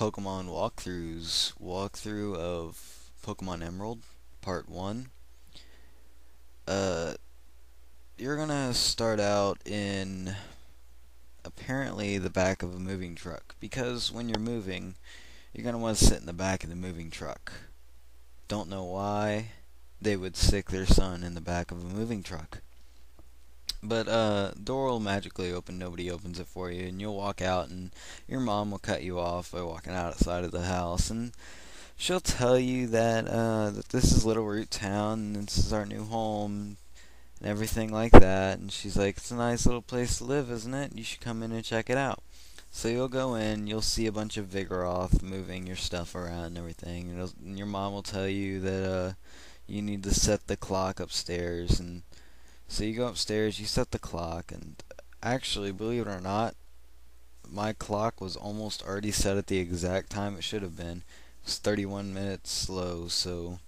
Pokemon walkthrough of Pokemon Emerald, Part 1. Uh, you're gonna start out in apparently the back of a moving truck, because when you're moving, you're gonna want to sit in the back of the moving truck. Don't know why they would stick their son in the back of a moving truck. But door will magically open, nobody opens it for you, and you'll walk out and your mom will cut you off by walking outside of the house, and she'll tell you that this is Little Root Town and this is our new home and everything like that. And she's like, "It's a nice little place to live, isn't it? You should come in and check it out." So you'll go in, you'll see a bunch of Vigoroth moving your stuff around and everything, and your mom will tell you that you need to set the clock upstairs. And so you go upstairs, you set the clock, and actually, believe it or not, my clock was almost already set at the exact time it should have been. It was 31 minutes slow, so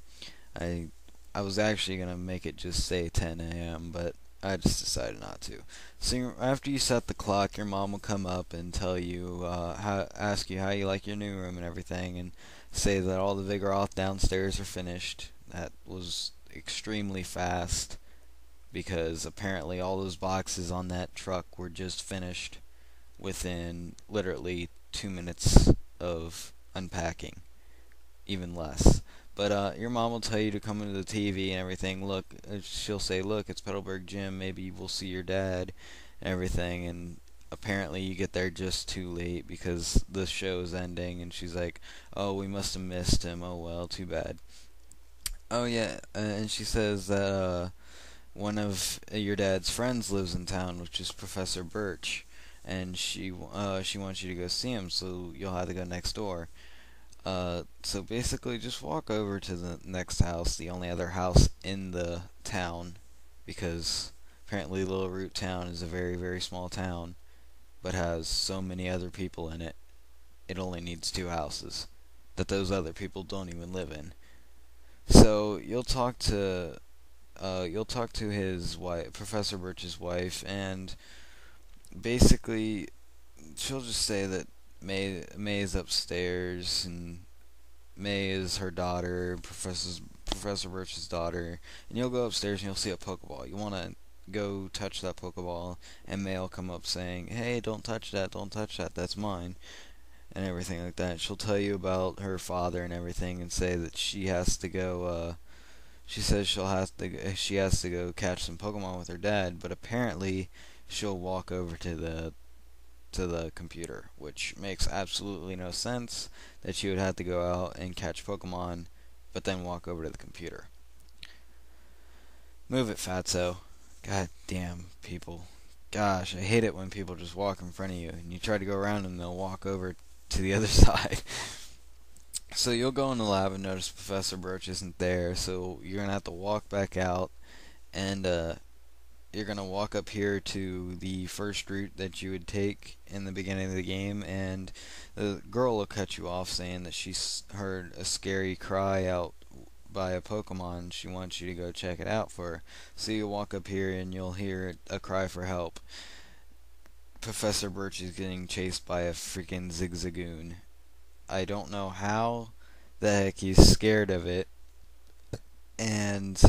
I I was actually gonna make it just say 10 a.m., but I just decided not to. So after you set the clock, your mom will come up and tell you, ask you how you like your new room and everything, and say that all the Vigoroth downstairs are finished. That was extremely fast, because apparently all those boxes on that truck were just finished within literally 2 minutes of unpacking, even less. But your mom will tell you to come into the TV and everything. Look, she'll say, "Look, it's Petalburg Gym. Maybe we'll see your dad," and everything. And apparently you get there just too late because the show's ending. And she's like, "Oh, we must have missed him. Oh well, too bad." Oh yeah, and she says that one of your dad's friends lives in town, which is Professor Birch, and she wants you to go see him. So you'll have to go next door. So basically, just walk over to the next house, the only other house in the town, because apparently Little Root Town is a very, very small town, but has so many other people in it. It only needs two houses that those other people don't even live in. So you'll talk to his wife, Professor Birch's wife, and basically she'll just say that May is upstairs, and May is her daughter, Professor Birch's daughter, and you'll go upstairs and you'll see a Pokeball. You want to go touch that Pokeball, and May will come up saying, "Hey, don't touch that, that's mine," and everything like that. She'll tell you about her father and everything, and say that she has to go. She says she has to go catch some Pokemon with her dad, but apparently she'll walk over to the computer, which makes absolutely no sense that you would have to go out and catch Pokemon, but then walk over to the computer. Move it, Fatso. God damn, people. Gosh, I hate it when people just walk in front of you, and you try to go around and they'll walk over to the other side. So you'll go in the lab and notice Professor Birch isn't there, so you're going to have to walk back out, and you're going to walk up here to the first route that you would take in the beginning of the game, and the girl will cut you off saying that she's heard a scary cry out by a Pokemon. She wants you to go check it out for her. So you walk up here and you'll hear a cry for help. Professor Birch is getting chased by a freaking Zigzagoon. I don't know how the heck he's scared of it, and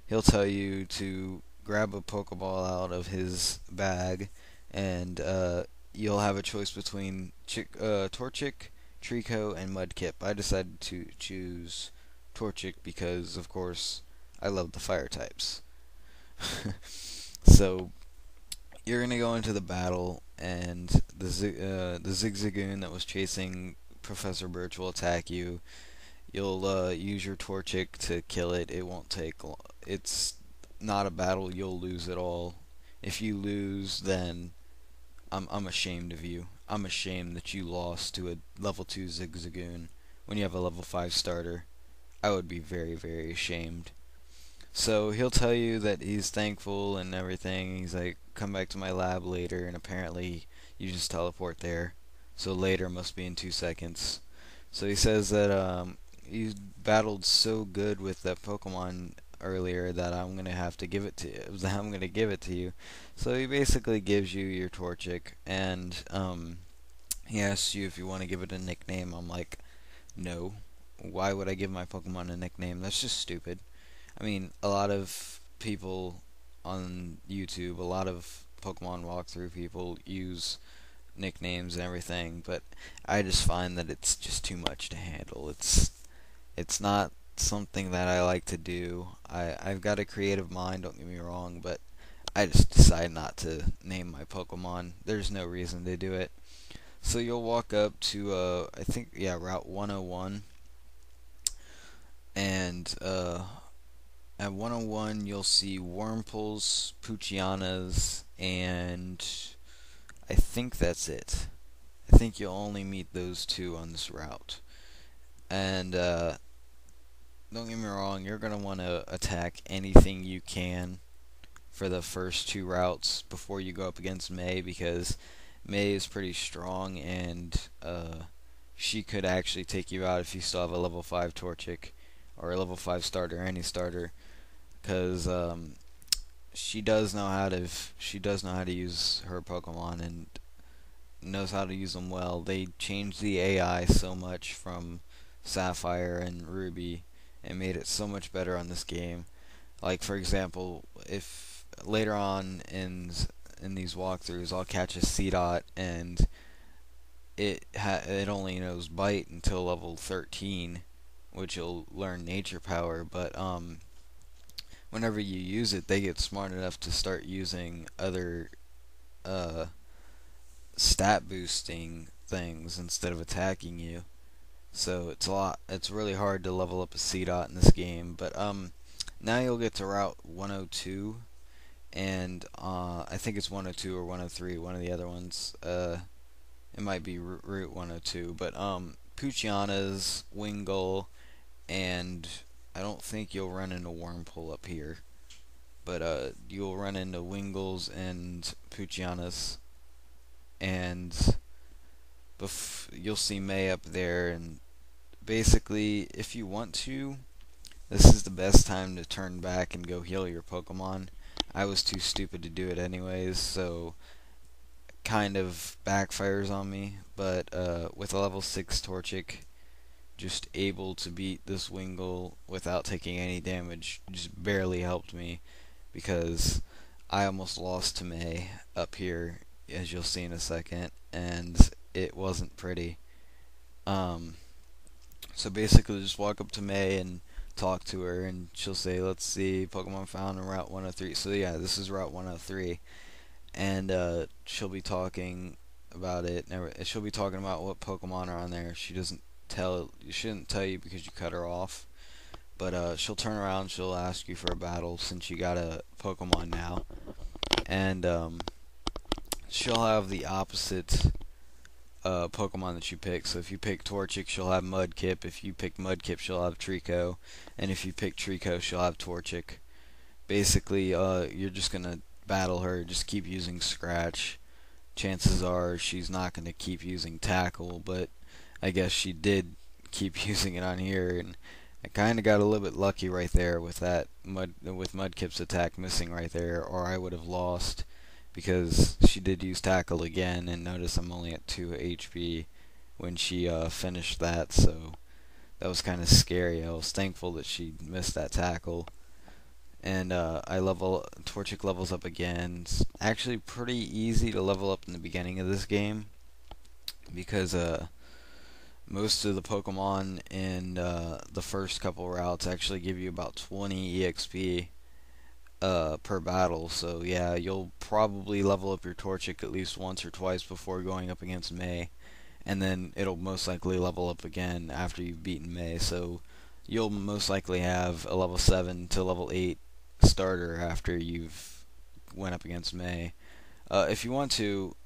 he'll tell you to grab a Pokeball out of his bag, and you'll have a choice between Torchic, Trico, and Mudkip. I decided to choose Torchic because, of course, I love the fire types. So you're gonna go into the battle, and the Zigzagoon that was chasing Professor Birch will attack you. You'll use your Torchic to kill it. It won't take long. It's not a battle you'll lose at all. If you lose, then I'm ashamed of you. I'm ashamed that you lost to a level 2 Zigzagoon when you have a level 5 starter. I would be very, very ashamed. So he'll tell you that he's thankful and everything. He's like, "Come back to my lab later," and apparently you just teleport there. So later must be in 2 seconds. So he says that you battled so good with that Pokemon earlier that I'm gonna have to give it to you. I'm gonna give it to you. So he basically gives you your Torchic, and He asks you if you want to give it a nickname. I'm like, no. Why would I give my Pokemon a nickname? That's just stupid. I mean, a lot of people on YouTube, a lot of Pokemon walkthrough people use nicknames and everything, but I just find that it's just too much to handle. It's not something that I like to do. I've got a creative mind, don't get me wrong, but I just decide not to name my Pokemon. There's no reason to do it. So you'll walk up to I think yeah, Route 101, and at 101 you'll see Wurmples, Poochyana's, and I think that's it. I think you'll only meet those two on this route. And don't get me wrong, you're going to want to attack anything you can for the first two routes before you go up against May, because May is pretty strong, and she could actually take you out if you still have a level 5 Torchic or a level 5 starter, any starter, because she does know how to use her Pokemon and knows how to use them well. They changed the AI so much from Sapphire and Ruby and made it so much better on this game. Like for example, if later on in these walkthroughs I'll catch a Seedot and it only knows Bite until level 13, which you'll learn Nature Power, but whenever you use it, they get smart enough to start using other uh, stat boosting things instead of attacking you. So it's really hard to level up a C-Dot in this game, but now you'll get to Route 102, and I think it's 102 or 103, one of the other ones. It might be Route 102, but Poochyana's, Wingull, and I don't think you'll run into Wurmple up here, but you'll run into Wingull's and Poochyana's, and you'll see May up there. And basically, if you want to, this is the best time to turn back and go heal your Pokemon. I was too stupid to do it anyways, so kind of backfires on me, but with a level 6 Torchic, just able to beat this Wingull without taking any damage just barely helped me, because I almost lost to May up here, as you'll see in a second, and it wasn't pretty. Um, so basically just walk up to May and talk to her, and she'll say, let's see, Pokemon found in Route 103. So yeah, this is Route 103, and she'll be talking about it. She'll be talking about what Pokemon are on there. She shouldn't tell you because you cut her off, but she'll turn around, she'll ask you for a battle since you got a Pokemon now, and she'll have the opposite Pokemon that you pick. So if you pick Torchic, she'll have Mudkip. If you pick Mudkip, she'll have Trico. And if you pick Trico, she'll have Torchic. Basically, you're just gonna battle her. Just keep using Scratch. Chances are she's not gonna keep using Tackle, but I guess she did keep using it on here, and I kind of got a little bit lucky right there with that with Mudkip's attack missing right there, or I would have lost, because she did use Tackle again, and notice I'm only at 2 HP when she finished that, so that was kind of scary. I was thankful that she missed that Tackle. And Torchic levels up again. It's actually pretty easy to level up in the beginning of this game, because most of the Pokemon in the first couple routes actually give you about 20 EXP per battle. So yeah, you'll probably level up your Torchic at least once or twice before going up against May, and then it'll most likely level up again after you've beaten May. So you'll most likely have a level 7 to level 8 starter after you've went up against May. If you want to,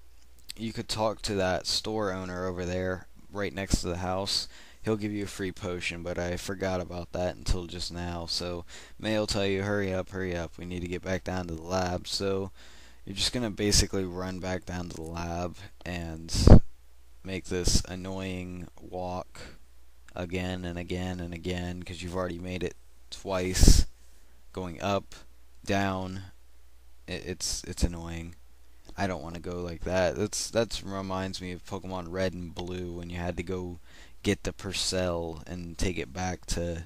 you could talk to that store owner over there right next to the house. He'll give you a free potion, but I forgot about that until just now. So May will tell you, hurry up, we need to get back down to the lab. So you're just going to basically run back down to the lab and make this annoying walk again and again and again, because you've already made it twice, going up, down. It's annoying. I don't want to go like that. That's reminds me of Pokemon Red and Blue when you had to go get the Purcell and take it back to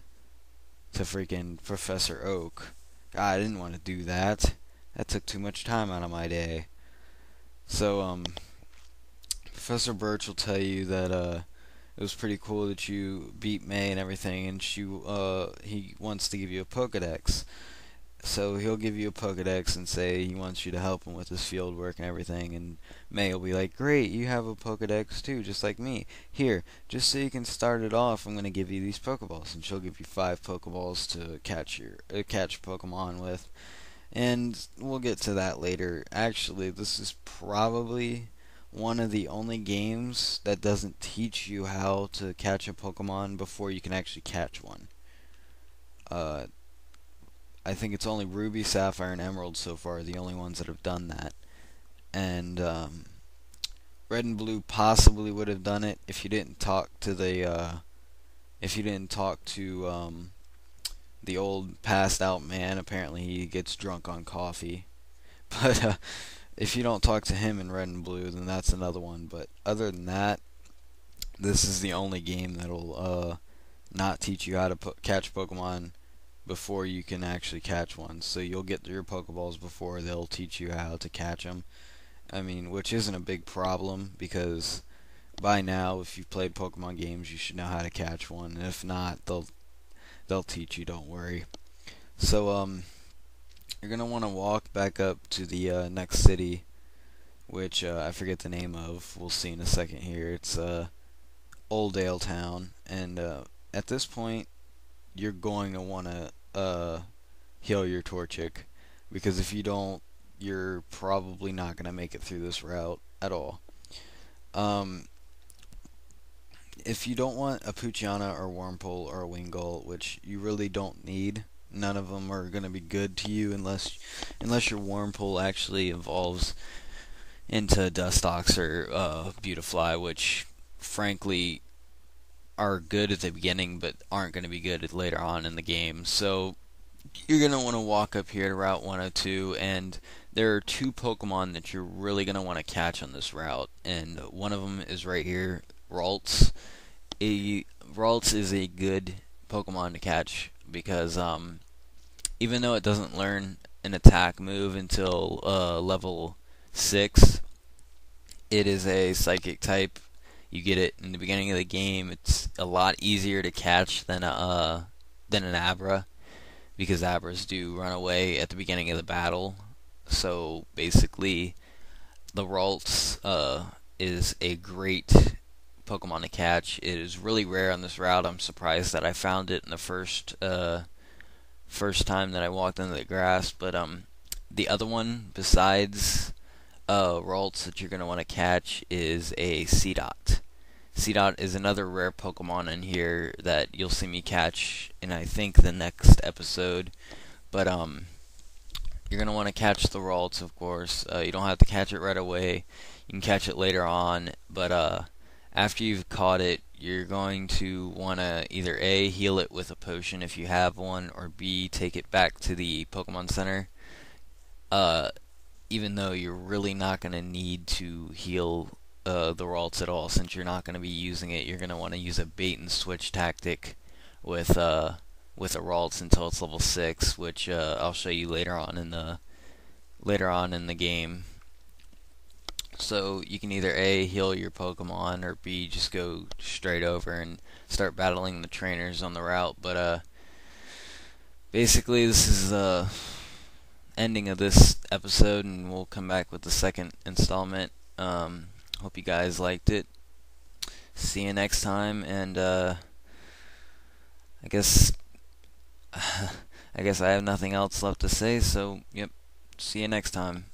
freaking Professor Oak. God, I didn't want to do that. That took too much time out of my day. So Professor Birch will tell you that it was pretty cool that you beat May and everything, and he wants to give you a Pokedex. So he'll give you a Pokedex and say he wants you to help him with his field work and everything, and May will be like, great, you have a Pokedex too, just like me. Here, just so you can start it off, I'm going to give you these Pokeballs, and she'll give you 5 Pokeballs to catch Pokemon with. And we'll get to that later. Actually, this is probably one of the only games that doesn't teach you how to catch a Pokemon before you can actually catch one. Uh, I think it's only Ruby, Sapphire, and Emerald so far, the only ones that have done that. And Red and Blue possibly would have done it if you didn't talk to the old passed out man. Apparently he gets drunk on coffee. But if you don't talk to him in Red and Blue, then that's another one. But other than that, this is the only game that'll not teach you how to catch Pokemon before you can actually catch one. So you'll get your Pokeballs before they'll teach you how to catch them. I mean, which isn't a big problem because by now, if you've played Pokemon games, you should know how to catch one. And if not, they'll teach you. Don't worry. So you're gonna want to walk back up to the next city, which I forget the name of. We'll see in a second here. It's Oldale Town, and at this point, you're going to want to heal your Torchic, because if you don't, you're probably not going to make it through this route at all. If you don't want a Poochyena or Wurmple or a Wingull, which you really don't need, none of them are going to be good to you unless your Wurmple actually evolves into Dustox or Beautifly, which frankly are good at the beginning but aren't going to be good later on in the game. So you're going to want to walk up here to Route 102, and there are 2 Pokemon that you're really going to want to catch on this route, and one of them is right here, Ralts. Ralts is a good Pokemon to catch because even though it doesn't learn an attack move until level 6, it is a psychic type. You get it in the beginning of the game. It's a lot easier to catch than an Abra, because Abras do run away at the beginning of the battle. So basically, the Ralts is a great Pokemon to catch. It is really rare on this route. I'm surprised that I found it in the first time that I walked into the grass. But the other one besides Ralts that you're going to want to catch is a Seedot. Seedot is another rare Pokemon in here that you'll see me catch in, I think, the next episode. But you're going to want to catch the Ralts, of course. You don't have to catch it right away. You can catch it later on. But after you've caught it, you're going to want to either A, heal it with a potion if you have one, or B, take it back to the Pokemon Center. Even though you're really not going to need to heal the Ralts at all, since you're not going to be using it. You're going to want to use a bait and switch tactic with a Ralts until it's level 6, which I'll show you later on in the game. So you can either A, heal your Pokemon, or B, just go straight over and start battling the trainers on the route. But basically this is the ending of this episode, and we'll come back with the second installment. Hope you guys liked it. See you next time, and I guess I have nothing else left to say, so yep, see you next time.